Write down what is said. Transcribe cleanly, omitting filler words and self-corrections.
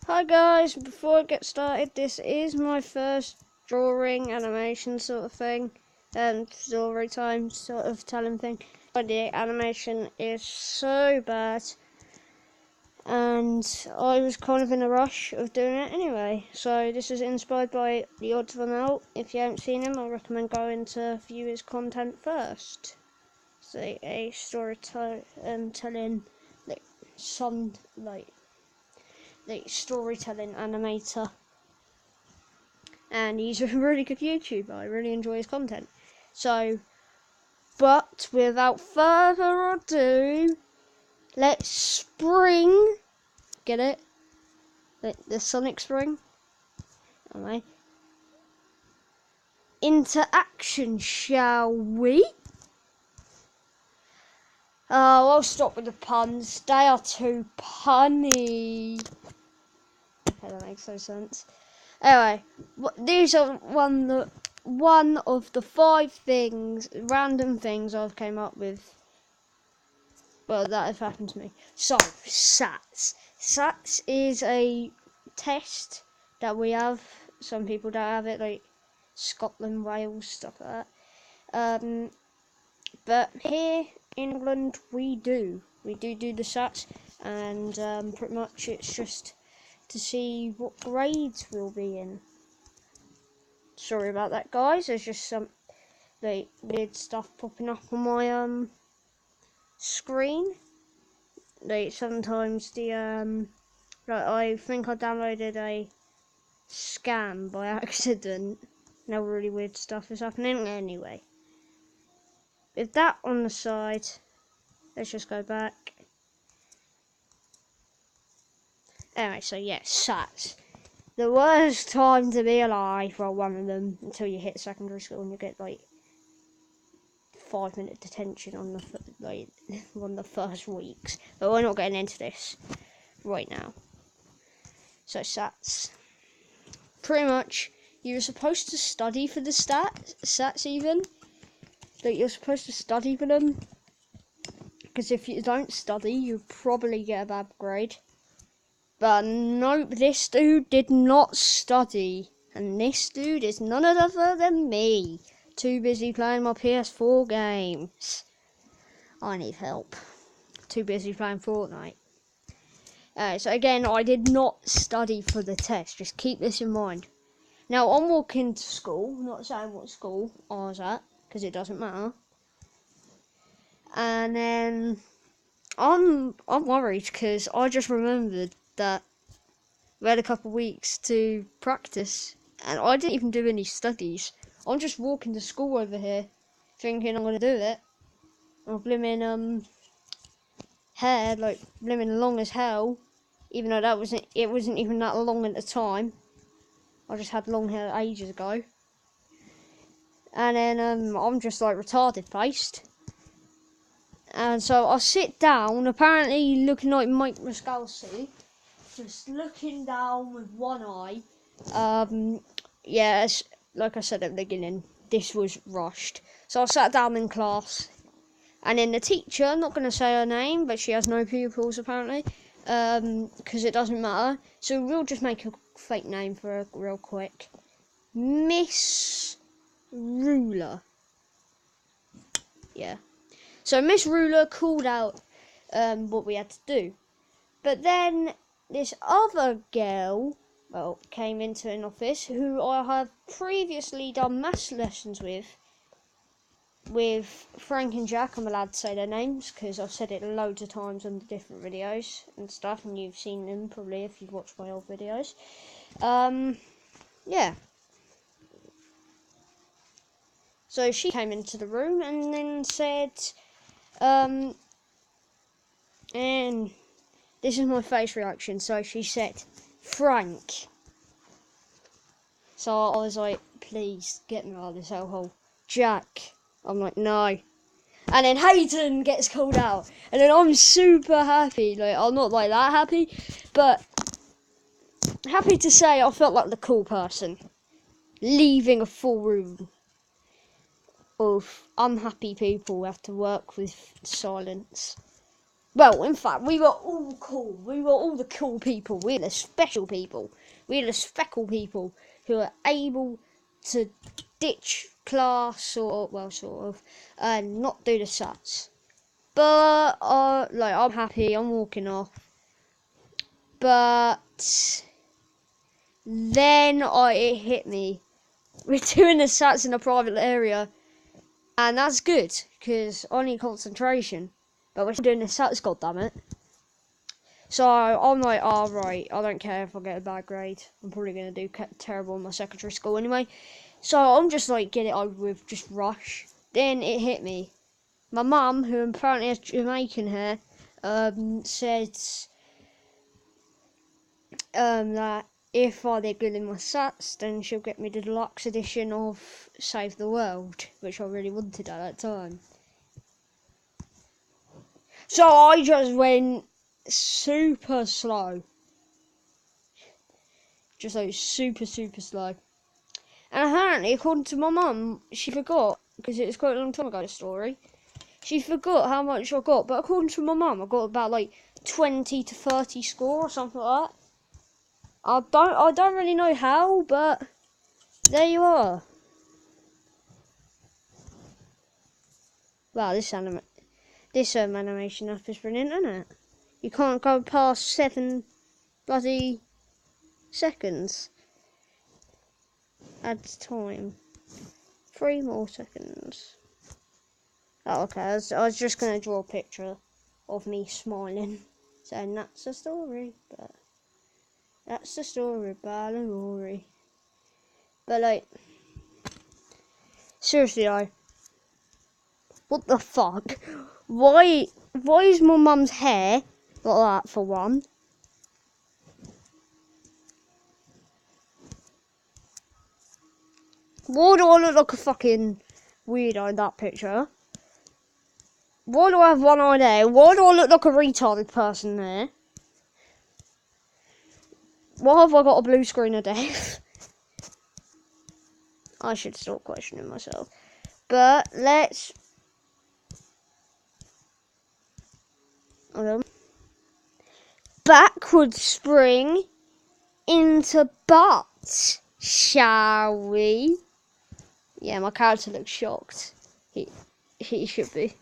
Hi guys, before I get started, this is my first drawing animation sort of thing, and story time sort of telling thing. The animation is so bad, and I was kind of in a rush of doing it anyway. So this is inspired by The Odds Run Out. If you haven't seen him, I recommend going to view his content first. So a storytelling, storytelling animator, and he's a really good YouTuber. I really enjoy his content. So, but without further ado, let's spring. Get it? The Sonic spring. Alright. Into action, shall we? Oh, I'll stop with the puns. They are too punny. Okay, that makes no sense. Anyway, these are one of the 5 random things I've came up with. Well, that have happened to me. So, SATS. SATS is a test that we have. Some people don't have it, like Scotland, Wales, stuff like that. But here in England, we do. We do the SATS, and pretty much it's just to see what grades we'll be in. Sorry about that, guys. There's just some weird stuff popping up on my screen. Sometimes I think I downloaded a scam by accident. Now really weird stuff is happening. Anyway, with that on the side, let's just go back. Anyway, so yeah, SATS. The worst time to be alive, well, one of them, until you hit secondary school and you get 5-minute detention on one of the first weeks. But we're not getting into this right now. So SATS. Pretty much, you're supposed to study for the SATS even. You're supposed to study for them. Because if you don't study, you probably get a bad grade. But nope, this dude did not study. And this dude is none other than me. Too busy playing my PS4 games. I need help. Too busy playing Fortnite. So again, I did not study for the test. Just keep this in mind. Now, I'm walking to school. I'm not saying what school I was at, because it doesn't matter. And then I'm worried because I just remembered that we had a couple of weeks to practice, and I didn't even do any studies. I'm just walking to school over here, thinking I'm gonna do it. I'm blimmin' hair, blimmin' long as hell, even though it wasn't even that long at the time. I just had long hair ages ago. And then I'm just retarded faced. And so I sit down, apparently looking like Mike Miscalzi, just looking down with one eye. Yes, like I said at the beginning, this was rushed. So I sat down in class, and then the teacher, not going to say her name, but she has no pupils apparently, because it doesn't matter. So we'll just make a fake name for her real quick. Miss Ruler. Yeah. So Miss Ruler called out what we had to do. But then this other girl, came into an office who I have previously done maths lessons with Frank and Jack. I'm allowed to say their names because I've said it loads of times on the different videos and stuff, and you've seen them probably if you've watched my old videos. Yeah. So she came into the room and then said, and this is my face reaction. So she said, Frank. So I was like, please get me out of this hellhole. Jack. I'm like, no. And then Hayden gets called out. And then I'm super happy. I'm not that happy, but happy to say I felt like the cool person. Leaving a full room of unhappy people who have to work with silence. Well, in fact, we were all cool. We were all the cool people. We were the special people. We were the speckled people who were able to ditch class or, well, sort of, and not do the SATS. But, like, I'm happy. I'm walking off. But then it hit me. We're doing the SATS in a private area. And that's good, because I need concentration. But we're still doing the SATS, goddammit. So I'm like, oh, right, I don't care if I get a bad grade. I'm probably going to do terrible in my secondary school anyway. So I'm just like, get it over with, just rush. Then it hit me. My mum, who apparently has Jamaican hair, said that if I did good in my SATs, then she'll get me the deluxe edition of Save the World, which I really wanted at that time. So I just went super slow. Just like super slow. And apparently, according to my mum, she forgot, because it was quite a long time ago, the story. She forgot how much I got, but according to my mum, I got about like 20 to 30 score or something like that. I don't really know how, but there you are. Wow, this animation app is brilliant, isn't it? You can't go past 7 bloody seconds. Add time. 3 more seconds. Oh, okay. I was just going to draw a picture of me smiling, saying that's the story, but that's the story about Rory. But like, seriously, what the fuck? Why is my mum's hair like that, for one? Why do I look like a fucking weirdo in that picture? Why do I have one eye there? Why do I look like a retarded person there? Why have I got a blue screen of death? I should stop questioning myself. But let's... Backward spring into butt, shall we? Yeah, my character looks shocked. He should be.